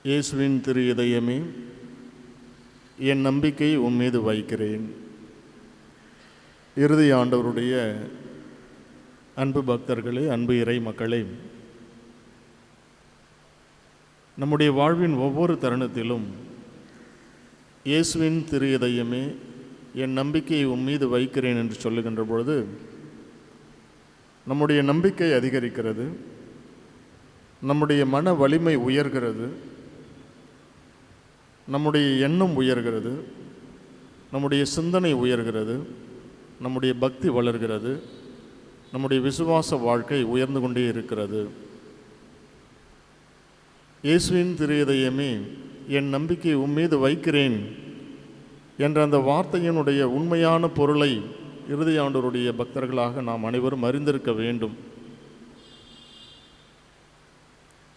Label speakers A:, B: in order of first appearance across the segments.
A: இயேசுவின் திரு இதயமே, என் நம்பிக்கை உம்மீது வைக்கிறேன். இறுதி ஆண்டவருடைய அன்பு பக்தர்களே, அன்பு இறை மக்களே, நம்முடைய வாழ்வின் ஒவ்வொரு தருணத்திலும் இயேசுவின் திரு இதயமே, என் நம்பிக்கையை உம்மீது வைக்கிறேன் என்று சொல்லுகின்ற பொழுது நம்முடைய நம்பிக்கை அதிகரிக்கிறது, நம்முடைய மன வலிமை உயர்கிறது, நம்முடைய எண்ணம் உயர்கிறது, நம்முடைய சிந்தனை உயர்கிறது, நம்முடைய பக்தி வளர்கிறது, நம்முடைய விசுவாச வாழ்க்கை உயர்ந்து கொண்டே இருக்கிறது. இயேசுவின் திரு இதயமே, என் நம்பிக்கையை உம்மீது வைக்கிறேன் என்ற அந்த வார்த்தையினுடைய உண்மையான பொருளை இறுதி ஆண்டவருடைய பக்தர்களாக நாம் அனைவரும் அறிந்திருக்க வேண்டும்.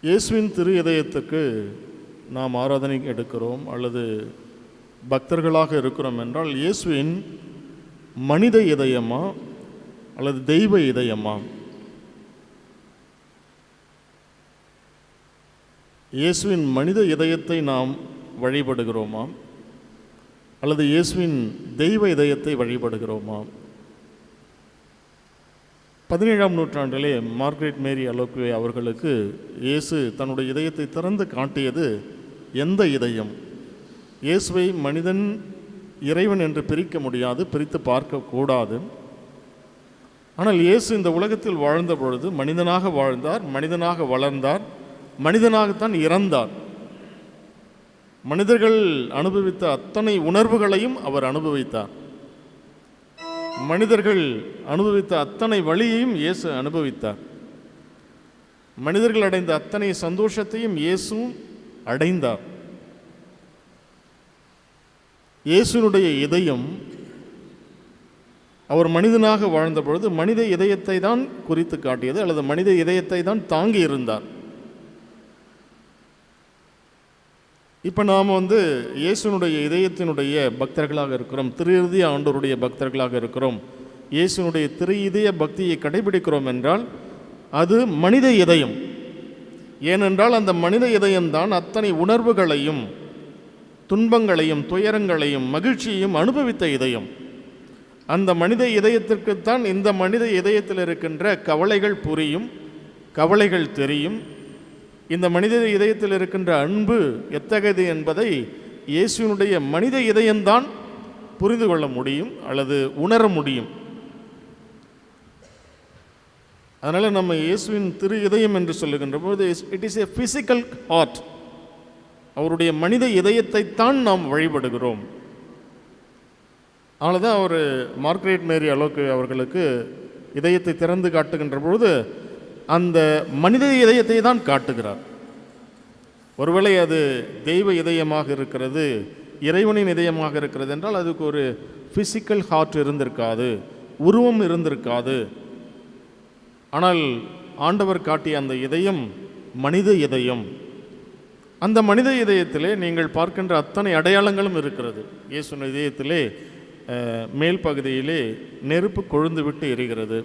A: இயேசுவின் திரு இதயத்துக்கு நாம் ஆராதனை எடுக்கிறோம் அல்லது பக்தர்களாக இருக்கிறோம் என்றால், இயேசுவின் மனித இதயமா அல்லது தெய்வ இதயமா? இயேசுவின் மனித இதயத்தை நாம் வழிபடுகிறோமா அல்லது இயேசுவின் தெய்வ இதயத்தை வழிபடுகிறோமா? 17ஆம் நூற்றாண்டிலே மார்கரெட் மேரி அலோக்வே அவர்களுக்கு இயேசு தன்னுடைய இதயத்தை திறந்து காட்டியது எந்த இதயம்? இயேசுவை மனிதன் இறைவன் என்று பிரிக்க முடியாது, பிரித்து பார்க்கக்கூடாது. ஆனால் இயேசு இந்த உலகத்தில் வாழ்ந்த பொழுது மனிதனாக வாழ்ந்தார், மனிதனாக வளர்ந்தார், மனிதனாகத்தான் இறந்தார். மனிதர்கள் அனுபவித்த அத்தனை உணர்வுகளையும் அவர் அனுபவித்தார். மனிதர்கள் அனுபவித்த அத்தனை வலியையும் இயேசு அனுபவித்தார். மனிதர்கள் அடைந்த அத்தனை சந்தோஷத்தையும் இயேசுவும் அடைந்தார். இயேசுனுடைய இதயம் அவர் மனிதனாக வாழ்ந்த பொழுது மனித இதயத்தை தான் குறித்து காட்டியது அல்லது மனித இதயத்தை தான் தாங்கி இருந்தார். இப்போ நாம் இயேசுனுடைய இதயத்தினுடைய பக்தர்களாக இருக்கிறோம், திரு இறுதி ஆண்டவருடைய பக்தர்களாக இருக்கிறோம். இயேசுனுடைய திரு இதய பக்தியை கடைபிடிக்கிறோம் என்றால் அது மனித இதயம். ஏனென்றால் அந்த மனித இதயம்தான் அத்தனை உணர்வுகளையும் துன்பங்களையும் துயரங்களையும் மகிழ்ச்சியையும் அனுபவித்த இதயம். அந்த மனித இதயத்திற்குத்தான் இந்த மனித இதயத்தில் இருக்கின்ற கவலைகள் புரியும், கவலைகள் தெரியும். இந்த மனித இதயத்தில் இருக்கின்ற அன்பு எத்தகையது என்பதை இயேசுவினுடைய மனித இதயம்தான் புரிந்து கொள்ள முடியும் அல்லது உணர முடியும். அதனால் நம்ம இயேசுவின் திரு இதயம் என்று சொல்லுகின்ற போது it is a physical heart. அவருடைய மனித இதயத்தைத்தான் நாம் வழிபடுகிறோம். அதனால தான் அவர் மார்கரெட் மேரி அலோக்வே அவர்களுக்கு இதயத்தை திறந்து காட்டுகின்ற பொழுது அந்த மனித இதயத்தை தான் காட்டுகிறார். ஒருவேளை அது தெய்வ இதயமாக இருக்கிறது, இறைவனின் இதயமாக இருக்கிறது என்றால் அதுக்கு ஒரு ஃபிசிக்கல் ஹார்ட் இருந்திருக்காது, உருவம் இருந்திருக்காது. ஆனால் ஆண்டவர் காட்டிய அந்த இதயம் மனித இதயம். அந்த மனித இதயத்திலே நீங்கள் பார்க்கின்ற அத்தனை அடையாளங்களும் இருக்கிறது. இயேசுவின் இதயத்திலே மேல் பகுதியிலே நெருப்பு கொழுந்து விட்டு எரிகிறது.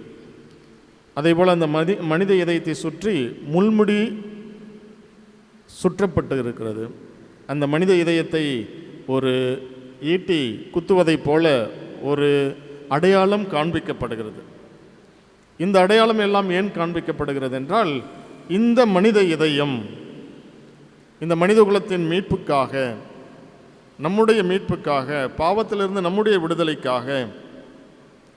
A: அதேபோல் அந்த மனித இதயத்தை சுற்றி முள்முடி சுற்றப்பட்டு இருக்கிறது. அந்த மனித இதயத்தை ஒரு ஈட்டி குத்துவதைப் போல ஒரு அடையாளம் காண்பிக்கப்படுகிறது. இந்த அடையாளம் எல்லாம் ஏன் காண்பிக்கப்படுகிறது என்றால், இந்த மனித இதயம் இந்த மனித குலத்தின் மீட்புக்காக, நம்முடைய மீட்புக்காக, பாவத்திலிருந்து நம்முடைய விடுதலைக்காக,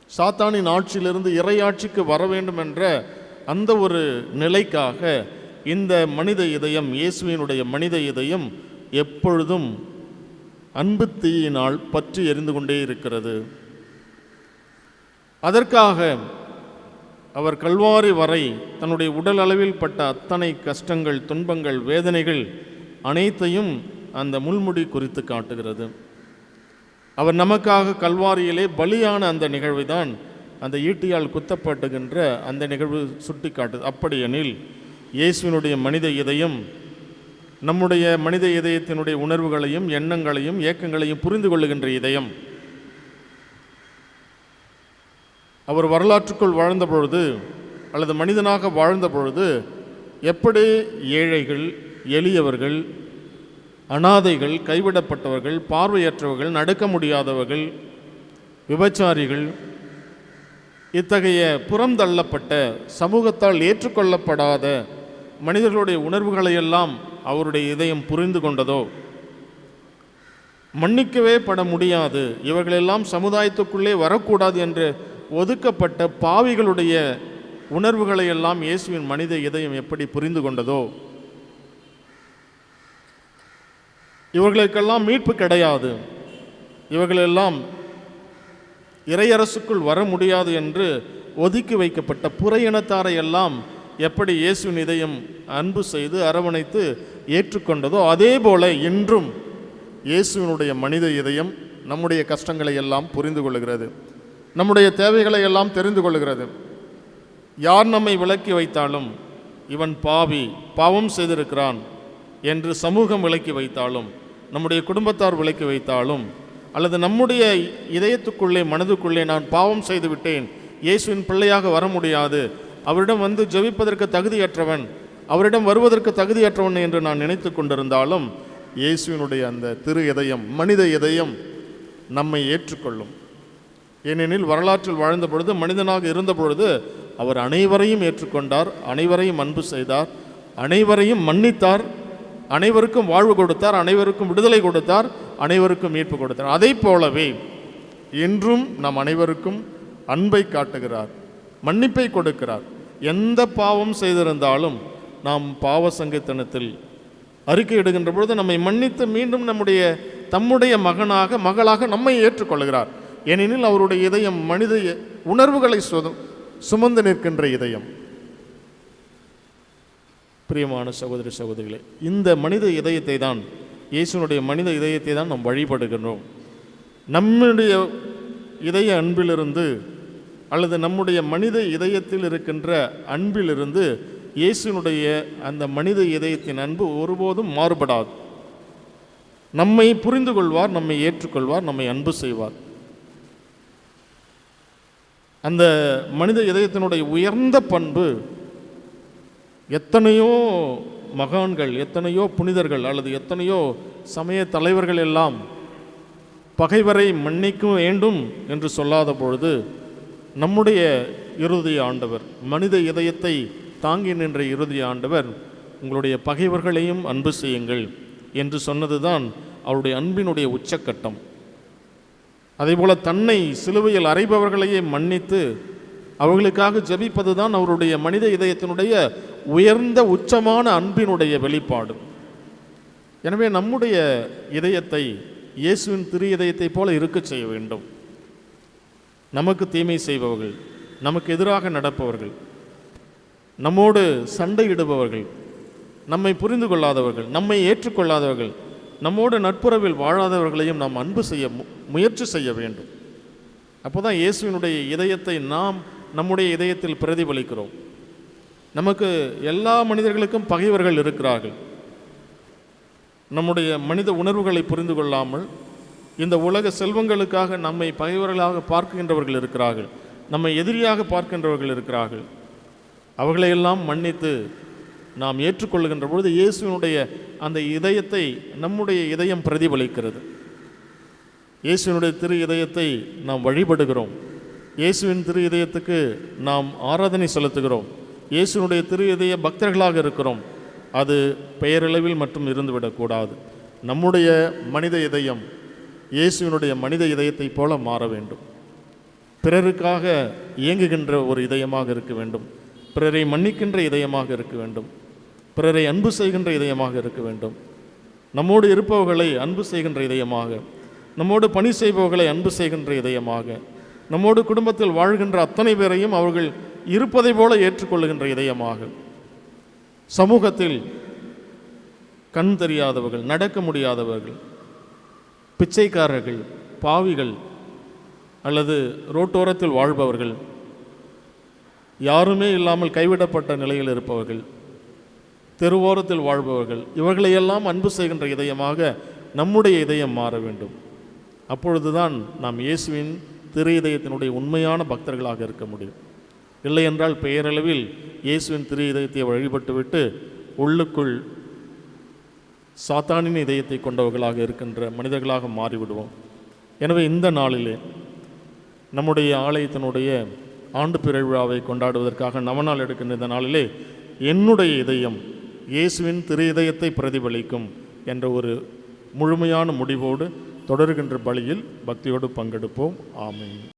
A: சாத்தானின் ஆட்சியிலிருந்து இறையாட்சிக்கு வர வேண்டும் என்ற அந்த ஒரு நிலைக்காக இந்த மனித இதயம், இயேசுவினுடைய மனித இதயம் எப்பொழுதும் அன்பு தீயினால் பற்றி எரிந்து கொண்டே இருக்கிறது. அதற்காக அவர் கல்வாரி வரை தன்னுடைய உடல் அளவில் பட்ட அத்தனை கஷ்டங்கள், துன்பங்கள், வேதனைகள் அனைத்தையும் அந்த முள்முடி குறித்து காட்டுகிறது. அவர் நமக்காக கல்வாரியிலே பலியான அந்த நிகழ்வை தான் அந்த ஈட்டியால் குத்தப்பட்டுகின்ற அந்த நிகழ்வு சுட்டி காட்டுது. அப்படியெனில் இயேசுவினுடைய மனித இதயம் நம்முடைய மனித இதயத்தினுடைய உணர்வுகளையும் எண்ணங்களையும் ஏக்கங்களையும் புரிந்து கொள்ளுகின்ற இதயம். அவர் வரலாற்றுக்குள் வாழ்ந்த பொழுது அல்லது மனிதனாக வாழ்ந்த பொழுது எப்படி ஏழைகள், எளியவர்கள், அனாதைகள், கைவிடப்பட்டவர்கள், பார்வையற்றவர்கள், நடக்க முடியாதவர்கள், விபச்சாரிகள், இத்தகைய புறந்தள்ளப்பட்ட சமூகத்தால் ஏற்றுக்கொள்ளப்படாத மனிதர்களுடைய உணர்வுகளையெல்லாம் அவருடைய இதயம் புரிந்து கொண்டதோ? மன்னிக்கவே பட முடியாது, இவர்களெல்லாம் சமுதாயத்துக்குள்ளே வரக்கூடாது என்று ஒதுக்கப்பட்ட பாவிகளுடைய உணர்வுகளையெல்லாம் இயேசுவின் மனித இதயம் எப்படி புரிந்து கொண்டதோ? இவர்களுக்கெல்லாம் மீட்பு கிடையாது, இவர்களெல்லாம் இறையரசுக்குள் வர முடியாது என்று ஒதுக்கி வைக்கப்பட்ட புற இனத்தாரை எல்லாம் எப்படி இயேசுவின் இதயம் அன்பு செய்து அரவணைத்து ஏற்றுக்கொண்டதோ, அதே போல இன்றும் இயேசுவினுடைய மனித இதயம் நம்முடைய கஷ்டங்களை எல்லாம் புரிந்து கொள்கிறது, நம்முடைய தேவைகளை எல்லாம் தெரிந்து கொள்கிறது. யார் நம்மை விலக்கி வைத்தாலும், இவன் பாவி, பாவம் செய்திருக்கிறான் என்று சமூகம் விலக்கி வைத்தாலும், நம்முடைய குடும்பத்தார் விலக்கி வைத்தாலும், அல்லது நம்முடைய இதயத்துக்குள்ளே மனதுக்குள்ளே நான் பாவம் செய்து விட்டேன், இயேசுவின் பிள்ளையாக வர முடியாது, அவரிடம் வந்து ஜெபிப்பதற்கு தகுதியற்றவன், அவரிடம் வருவதற்கு தகுதியற்றவன் என்று நான் நினைத்து கொண்டிருந்தாலும், இயேசுவினுடைய அந்த திரு இதயம், மனித இதயம் நம்மை ஏற்றுக்கொள்ளும். ஏனெனில் வரலாற்றில் வாழ்ந்த பொழுது, மனிதனாக இருந்த பொழுது அவர் அனைவரையும் ஏற்றுக்கொண்டார், அனைவரையும் அன்பு செய்தார், அனைவரையும் மன்னித்தார், அனைவருக்கும் வாழ்வு கொடுத்தார், அனைவருக்கும் விடுதலை கொடுத்தார், அனைவருக்கும் மீட்பு கொடுத்தார். அதை போலவே இன்றும் நம் அனைவருக்கும் அன்பை காட்டுகிறார், மன்னிப்பை கொடுக்கிறார். எந்த பாவம் செய்திருந்தாலும் நாம் பாவ சங்கீதத்தில் அறிக்கையிடுகின்ற பொழுது நம்மை மன்னித்து மீண்டும் தம்முடைய மகளாக நம்மை ஏற்றுக்கொள்கிறார். ஏனெனில் அவருடைய இதயம் மனித உணர்வுகளை சுமந்து நிற்கின்ற இதயம். பிரியமான சகோதரி சகோதரிகளே, இந்த மனித இதயத்தை தான், இயேசுனுடைய மனித இதயத்தை தான் நாம் வழிபடுகிறோம். நம்முடைய இதய அன்பிலிருந்து அல்லது நம்முடைய மனித இதயத்தில் இருக்கின்ற அன்பிலிருந்து இயேசுனுடைய அந்த மனித இதயத்தின் அன்பு ஒருபோதும் மாறுபடாது. நம்மை புரிந்து கொள்வார், நம்மை ஏற்றுக்கொள்வார், நம்மை அன்பு செய்வார். அந்த மனித இதயத்தினுடைய உயர்ந்த பண்பு எத்தனையோ மகான்கள், எத்தனையோ புனிதர்கள் அல்லது எத்தனையோ சமய தலைவர்கள் எல்லாம் பகைவரை மன்னிக்க வேண்டும் என்று சொல்லாத பொழுது, நம்முடைய இறுதி ஆண்டவர், மனித இதயத்தை தாங்கி நின்ற இறுதி ஆண்டவர், உங்களுடைய பகைவர்களையும் அன்பு செய்யுங்கள் என்று சொன்னதுதான் அவருடைய அன்பினுடைய உச்சக்கட்டம். அதேபோல தன்னை சிலுவையில் அறைபவர்களையே மன்னித்து அவர்களுக்காக ஜெபிப்பது தான் அவருடைய மனித இதயத்தினுடைய உயர்ந்த உச்சமான அன்பினுடைய வெளிப்பாடு. எனவே நம்முடைய இதயத்தை இயேசுவின் திரு இதயத்தை போல இருக்க செய்ய வேண்டும். நமக்கு தீமை செய்பவர்கள், நமக்கு எதிராக நடப்பவர்கள், நம்மோடு சண்டையிடுபவர்கள், நம்மை புரிந்து கொள்ளாதவர்கள், நம்மை ஏற்றுக்கொள்ளாதவர்கள், நம்மோடு நட்புறவில் வாழாதவர்களையும் நாம் அன்பு செய்ய முயற்சி செய்ய வேண்டும். அப்போ தான் இயேசுவினுடைய இதயத்தை நாம் நம்முடைய இதயத்தில் பிரதிபலிக்கிறோம். நமக்கு எல்லா மனிதர்களுக்கும் பகைவர்கள் இருக்கிறார்கள். நம்முடைய மனித உணர்வுகளை புரிந்து கொள்ளாமல் இந்த உலக செல்வங்களுக்காக நம்மை பகைவர்களாக பார்க்கின்றவர்கள் இருக்கிறார்கள், நம்மை எதிரியாக பார்க்கின்றவர்கள் இருக்கிறார்கள். அவர்களையெல்லாம் மன்னித்து நாம் ஏற்றுக்கொள்ளுகின்ற பொழுது இயேசுவினுடைய அந்த இதயத்தை நம்முடைய இதயம் பிரதிபலிக்கிறது. இயேசுவினுடைய திரு இதயத்தை நாம் வழிபடுகிறோம். இயேசுவின் திரு இதயத்துக்கு நாம் ஆராதனை செலுத்துகிறோம். இயேசுவினுடைய திரு இதய பக்தர்களாக இருக்கிறோம். அது பெயரளவில் மட்டும் இருந்துவிடக்கூடாது. நம்முடைய மனித இதயம் இயேசுவினுடைய மனித இதயத்தை போல மாற வேண்டும். பிறருக்காக இயங்குகின்ற ஒரு இதயமாக இருக்க வேண்டும். பிறரை மன்னிக்கின்ற இதயமாக இருக்க வேண்டும். பிறரை அன்பு செய்கின்ற இதயமாக இருக்க வேண்டும். நம்மோடு இருப்பவர்களை அன்பு செய்கின்ற இதயமாக, நம்மோடு பணி செய்பவர்களை அன்பு செய்கின்ற இதயமாக, நம்மோடு குடும்பத்தில் வாழ்கின்ற அத்தனை பேரையும் அவர்கள் இருப்பதை போல ஏற்றுக்கொள்ளுகின்ற இதயமாக, சமூகத்தில் கண் தெரியாதவர்கள், நடக்க முடியாதவர்கள், பிச்சைக்காரர்கள், பாவிகள் அல்லது ரோட்டோரத்தில் வாழ்பவர்கள், யாருமே இல்லாமல் கைவிடப்பட்ட நிலையில் இருப்பவர்கள், தெருவோரத்தில் வாழ்பவர்கள், இவர்களையெல்லாம் அன்பு செய்கின்ற இதயமாக நம்முடைய இதயம் மாற வேண்டும். அப்பொழுதுதான் நாம் இயேசுவின் திரு இதயத்தினுடைய உண்மையான பக்தர்களாக இருக்க முடியும். இல்லை என்றால் பெயரளவில் இயேசுவின் திரு இதயத்தை வழிபட்டுவிட்டு உள்ளுக்குள் சாத்தானின் இதயத்தை கொண்டவர்களாக இருக்கின்ற மனிதர்களாக மாறிவிடுவோம். எனவே இந்த நாளிலே நம்முடைய ஆலயத்தினுடைய ஆண்டு பெருவிழாவை கொண்டாடுவதற்காக நவநாள் எடுக்கின்ற இந்த நாளிலே என்னுடைய இதயம் இயேசுவின் திரு இதயத்தை பிரதிபலிக்கும் என்ற ஒரு முழுமையான முடிவோடு தொடர்கின்ற பலியில் பக்தியோடு பங்கெடுப்போம். ஆமென்.